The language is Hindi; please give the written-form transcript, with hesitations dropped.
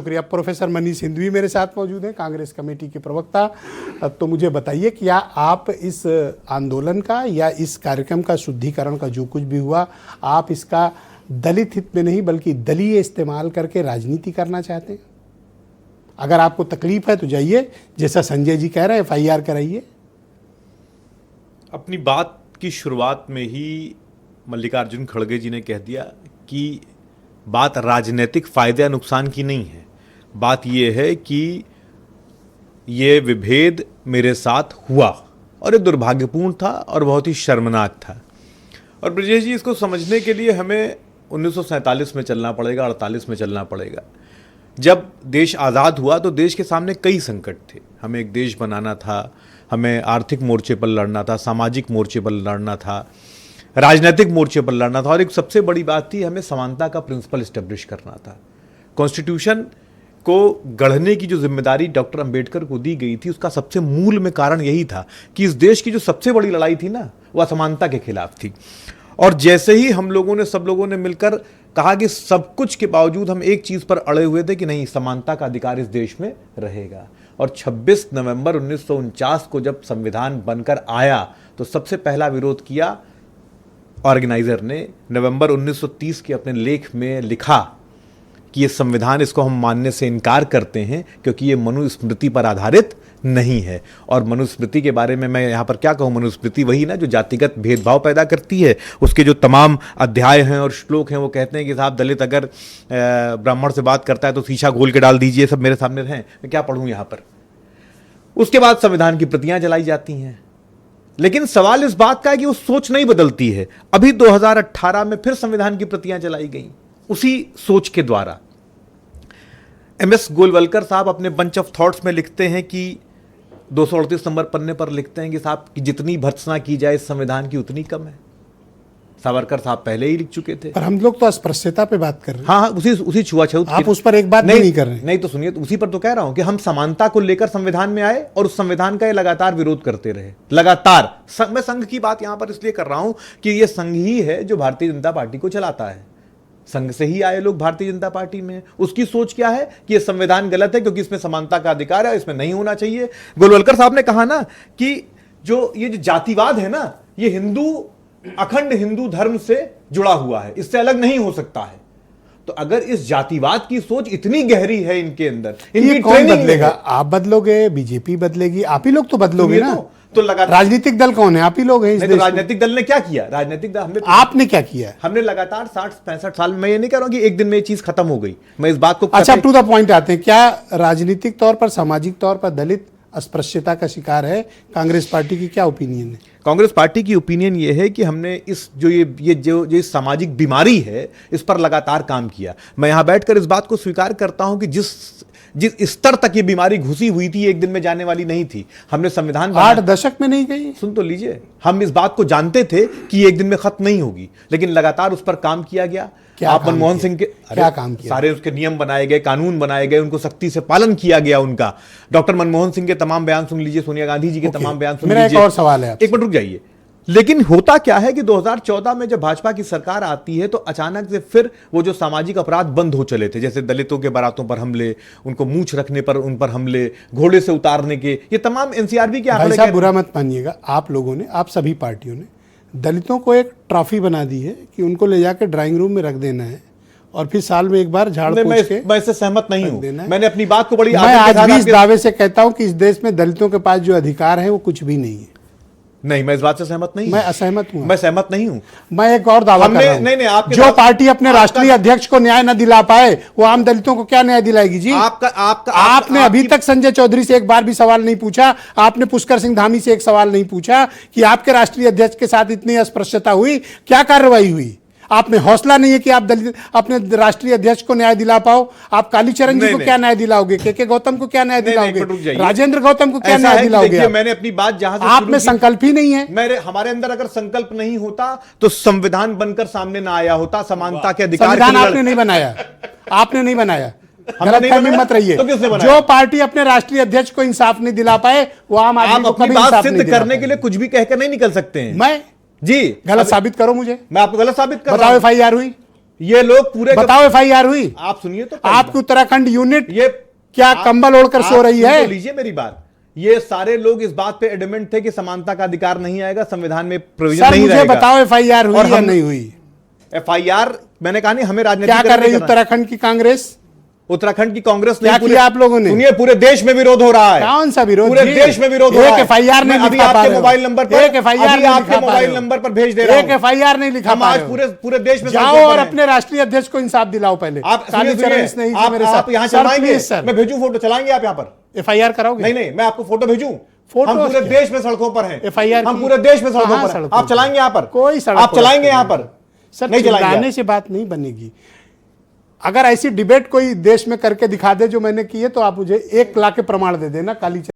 शुक्रिया। प्रोफेसर मनीष हिंदवी मेरे साथ मौजूद हैं, कांग्रेस कमेटी के प्रवक्ता। तो मुझे बताइए, क्या आप इस आंदोलन का या इस कार्यक्रम का शुद्धिकरण का जो कुछ भी हुआ, आप इसका दलित हित में नहीं बल्कि दलीय इस्तेमाल करके राजनीति करना चाहते हैं? अगर आपको तकलीफ है तो जाइए, जैसा संजय जी कह रहे हैं, FIR कराइए। अपनी बात की शुरुआत में ही मल्लिकार्जुन खड़गे जी ने कह दिया कि बात राजनीतिक फायदे या नुकसान की नहीं है। बात यह है कि ये विभेद मेरे साथ हुआ और ये दुर्भाग्यपूर्ण था और बहुत ही शर्मनाक था। और ब्रजेश जी, इसको समझने के लिए हमें 1947 में चलना पड़ेगा, 48 में चलना पड़ेगा। जब देश आज़ाद हुआ तो देश के सामने कई संकट थे। हमें एक देश बनाना था, हमें आर्थिक मोर्चे पर लड़ना था, सामाजिक मोर्चे पर लड़ना था, राजनीतिक मोर्चे पर लड़ना था, और एक सबसे बड़ी बात थी, हमें समानता का प्रिंसिपल इस्टेब्लिश करना था। कॉन्स्टिट्यूशन को गढ़ने की जो जिम्मेदारी डॉक्टर अंबेडकर को दी गई थी, उसका सबसे मूल में कारण यही था कि इस देश की जो सबसे बड़ी लड़ाई थी ना, वह असमानता के खिलाफ थी। और जैसे ही हम लोगों ने, सब लोगों ने मिलकर कहा कि सब कुछ के बावजूद हम एक चीज पर अड़े हुए थे कि नहीं, समानता का अधिकार इस देश में रहेगा। और 26 नवंबर 1949 को जब संविधान बनकर आया तो सबसे पहला विरोध किया ऑर्गेनाइजर ने। नवंबर 1930 के अपने लेख में लिखा कि ये संविधान, इसको हम मानने से इनकार करते हैं क्योंकि ये मनुस्मृति पर आधारित नहीं है। और मनुस्मृति के बारे में मैं यहाँ पर क्या कहूँ, मनुस्मृति वही ना जो जातिगत भेदभाव पैदा करती है। उसके जो तमाम अध्याय हैं और श्लोक हैं वो कहते हैं कि साहब, दलित अगर ब्राह्मण से बात करता है तो शीशा घोल के डाल दीजिए। सब मेरे सामने रहें, मैं क्या पढ़ूँ यहाँ पर। उसके बाद संविधान की प्रतियां जलाई जाती हैं। लेकिन सवाल इस बात का है कि वो सोच नहीं बदलती है। अभी 2018 में फिर संविधान की प्रतियां जलाई गई उसी सोच के द्वारा। MS गोलवलकर साहब अपने बंच ऑफ थॉट्स में लिखते हैं कि 238 नंबर पन्ने पर लिखते हैं कि साहब कि जितनी भर्त्सना की जाए इस संविधान की उतनी कम है। सावरकर साहब पहले ही लिख चुके थे। पर हम लोग तो अस्पृश्यता पे बात कर रहे हैं। हाँ, उसी छुआछूत। आप उस पर एक बात नहीं कर रहे हैं। नहीं तो सुनिए, तो उसी पर तो कह रहा हूं कि हम समानता को लेकर संविधान में आए और उस संविधान का ये लगातार विरोध करते रहे, लगातार। मैं संघ की बात यहां पर इसलिए कर रहा हूं कि ये संघ ही है जो भारतीय जनता पार्टी को चलाता है। संघ से ही आए लोग भारतीय जनता पार्टी में। उसकी सोच क्या है कि ये संविधान गलत है क्योंकि इसमें समानता का अधिकार है, इसमें नहीं होना चाहिए। गोलवलकर साहब ने कहा ना कि ये जो जातिवाद है ना, ये अखंड हिंदू धर्म से जुड़ा हुआ है, इससे अलग नहीं हो सकता है। तो अगर इस जातिवाद की सोच इतनी गहरी है इनके अंदर, इनकी कौन बदलेगा? आप बदलोगे, बीजेपी बदलेगी, आप ही लोग तो बदलोगे ना। तो लगातार राजनीतिक दल कौन है? आप ही लोग हैं इस देश में। तो राजनीतिक दल ने क्या किया? राजनीतिक दल आपने क्या किया? हमने लगातार 60-65 साल में, मैं ये नहीं कह रहा हूं कि एक दिन में ये चीज खत्म हो गई, मैं इस बात को। अच्छा, टू द पॉइंट आते हैं। क्या राजनीतिक तौर पर, सामाजिक तौर पर दलित अस्पृश्यता का शिकार है? कांग्रेस पार्टी की क्या ओपिनियन है? कांग्रेस पार्टी की ओपिनियन ये है कि हमने इस जो सामाजिक बीमारी है, इस पर लगातार काम किया। मैं यहां बैठकर इस बात को स्वीकार करता हूं कि जिस स्तर तक ये बीमारी घुसी हुई थी, एक दिन में जाने वाली नहीं थी। हमने संविधान 8 दशक में नहीं गई। सुन तो लीजिए, हम इस बात को जानते थे कि एक दिन में खत्म नहीं होगी, लेकिन लगातार उस पर काम किया गया। आप मनमोहन सिंह के क्या काम किया? सारे उसके नियम बनाए गए, कानून बनाए गए, उनको सख्ती से पालन किया गया उनका। डॉक्टर मनमोहन सिंह के तमाम बयान सुन लीजिए, सोनिया गांधी जी के तमाम बयान सुन लीजिए। मेरा एक और सवाल है, एक मिनट रुक जाइए। लेकिन होता क्या है कि 2014 में जब भाजपा की सरकार आती है तो अचानक से फिर वो जो सामाजिक अपराध बंद हो चले थे, जैसे दलितों के बारातों पर हमले, उनको मूंछ रखने पर उन पर हमले, घोड़े से उतारने के, ये तमाम NCRB के आंकड़े। साहब बुरा मत मानिएगा, आप लोगों ने, आप सभी पार्टियों ने दलितों को एक ट्रॉफी बना दी है कि उनको ले जाकर ड्राइंग रूम में रख देना है और फिर साल में एक बार झाड़ पोंछ के। मैं इससे सहमत नहीं हूं। मैंने अपनी बात को बड़ी मैं आज भी इस दावे से कहता हूं कि इस देश में दलितों के पास जो अधिकार है वो कुछ भी नहीं है। नहीं, मैं इस बात से सहमत नहीं हूं। मैं असहमत हूं। मैं सहमत नहीं हूं। मैं एक और दावा कर रहा हूं। नहीं, जो पार्टी अपने राष्ट्रीय अध्यक्ष को न्याय न दिला पाए वो आम दलितों को क्या न्याय दिलाएगी जी? आपने अभी तक संजय चौधरी से एक बार भी सवाल नहीं पूछा। आपने पुष्कर सिंह धामी से एक सवाल नहीं पूछा कि आपके राष्ट्रीय अध्यक्ष के साथ इतनी अस्पृश्यता हुई, क्या कार्रवाई हुई? आपने हौसला नहीं है कि आप अपने राष्ट्रीय अध्यक्ष को न्याय दिला पाओ। आप कालीचरण जी को क्या न्याय दिलाओगे? के गौतम को क्या न्याय दिलाओगे? राजेंद्र गौतम को क्या न्याय दिलाओगे? मैंने अपनी बात जहां से आप में संकल्प ही नहीं है। हमारे अंदर अगर संकल्प नहीं होता तो संविधान बनकर सामने ना आया होता। समानता के अधिकार संविधान आपने नहीं बनाया, आपने नहीं बनाया। गलतफहमी मत रहिए। तो जो पार्टी अपने राष्ट्रीय अध्यक्ष को इंसाफ नहीं दिला पाए वो आम आदमी को कभी इंसाफ नहीं दिला करने के लिए कुछ भी कहकर नहीं निकल सकते हैं। मैं जी गलत साबित करो मुझे। मैं आपको गलत साबित कर बताओ, FIR हुई? ये लोग पूरे बताओ एफआईआर हुई? आप सुनिए तो आपकी उत्तराखंड यूनिट ये क्या कंबल ओढ़कर सो रही है? लीजिए मेरी बात, ये सारे लोग इस बात पे एडमेंट थे कि समानता का अधिकार नहीं आएगा, संविधान में प्रोविजन नहीं रहेगा। मुझे बताओ एफआईआर हुई या नहीं हुई? एफआईआर मैंने कहा नहीं, हमें राजनीति क्या कर रही उत्तराखंड की कांग्रेस? उत्तराखंड की कांग्रेस क्या किया आप लोगों ने? सुनिए, पूरे देश में विरोध हो रहा है। कौन सा विरोध? पूरे देश में विरोध हो रहा है। एक एफआईआर नहीं अभी लिखा पा आपके रहे हो। मोबाइल नंबर पर, एक एफआईआर अभी आपके मोबाइल नंबर पर भेज दे रहा हूं। एक एफआईआर नहीं लिखा हम पा आज रहे हो। पूरे देश में जाओ और अपने राष्ट्रीय अध्यक्ष को इंसाफ दिलाओ पहले। आप काली चरण नहीं थी मेरे साथ। आप यहाँ सर, चलाएंगे, प्लीज सर। मैं भेजूं फोटो, चलाएंगे आप यहाँ पर? एफआईआर कराओगे? नहीं नहीं, मैं आपको फोटो भेजूं? फोटो हम पूरे देश में सड़कों पर हैं। एफआईआर हम पूरे देश में सड़कों पर हैं। आप चलाएंगे यहाँ पर? कोई सड़क आप चलाएंगे यहाँ पर? सर, नहीं चलाएंगे। चिल्लाने से बात नहीं बनेगी। अगर ऐसी डिबेट कोई देश में करके दिखा दे जो मैंने की है, तो आप मुझे 1 लाख के प्रमाण दे देना। काली